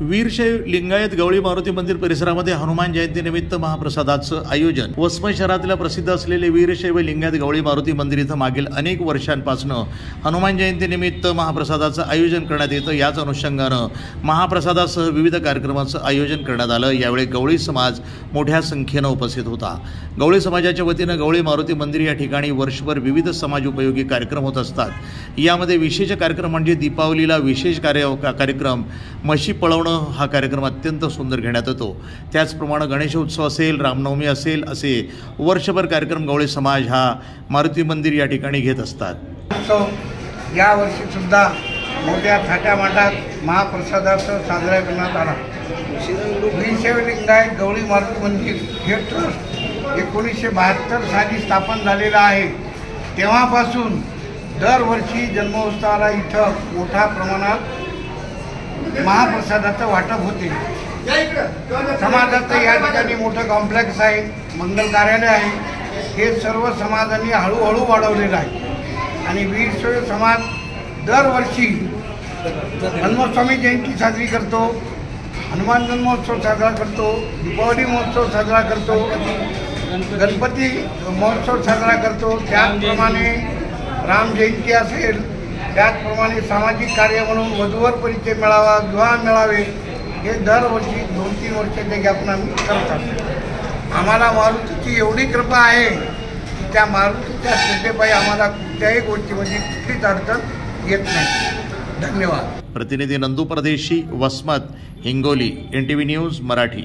वीरशैव लिंगायत गवळी मारुती मंदिर परिसरामध्ये हनुमान जयंतीनिमित्त महाप्रसादाचं आयोजन। वसमत शहरातल्या प्रसिद्ध असलेले वीरशैव लिंगायत गवळी मारुती मंदिर इथं मागील अनेक वर्षांपासून हनुमान जयंतीनिमित्त महाप्रसादाचं आयोजन करण्यात येतं। याच अनुषंगानं महाप्रसादासह विविध कार्यक्रमांचं आयोजन करण्यात आलं। यावेळी गवळी समाज मोठ्या संख्येनं उपस्थित होता। गवळी समाजाच्या वतीनं गवळी मारुती मंदिर या ठिकाणी वर्षभर विविध समाज उपयोगी कार्यक्रम होत असतात। यामध्ये विशेष कार्यक्रम म्हणजे दीपावलीला विशेष कार्यक्रम म्हशी पळवणं हा कार्यक्रम अत्यंत सुंदर घेण्यात येतो। त्याचप्रमाणे गणेशोत्सव असेल, रामनवमी असेल, असे वर्षभर कार्यक्रम गवळी समाज हा मारुती मंदिर या ठिकाणी घेत असतात। या वर्षी सुद्धा मोठ्या थाटामाटात महाप्रसादासह साजरा करण्यात आला। वीरशैव लिंगायत गवळी मारुती मंदिर हे ट्रस्ट 1972 साली स्थापन झालेलं आहे। तेव्हापासून दरवर्षी जन्मोत्सवाला इथं मोठ्या प्रमाणात महाप्रसादाचं वाटप होते। समाजाचं या ठिकाणी मोठं कॉम्प्लेक्स आहे, मंगल कार्यालय आहे। हे सर्व समाजांनी हळूहळू वाढवलेलं आहे आणि वीरशैव समाज दरवर्षी हनुमानस्वामी जयंती साजरी करतो, हनुमान जन्मोत्सव साजरा करतो, दीपावली महोत्सव साजरा करतो, गणपती महोत्सव साजरा करतो। त्याचप्रमाणे राम जयंती असेल, त्याचप्रमाणे सामाजिक कार्य म्हणून वधूवर परिचय मेळावा, विवाह मेळावे हे दरवर्षी 2-3 वर्षाच्या गॅपनं आम्ही करतात। आम्हाला मारुतीची एवढी कृपा आहे की त्या मारुतीच्या श्रद्धेपायी आम्हाला कुठल्याही गोष्टीमध्ये कुठलीच अडचण येत नाही। धन्यवाद। प्रतिनिधी नंदू परदेशी, वसमत, हिंगोली, NTV न्यूज मराठी।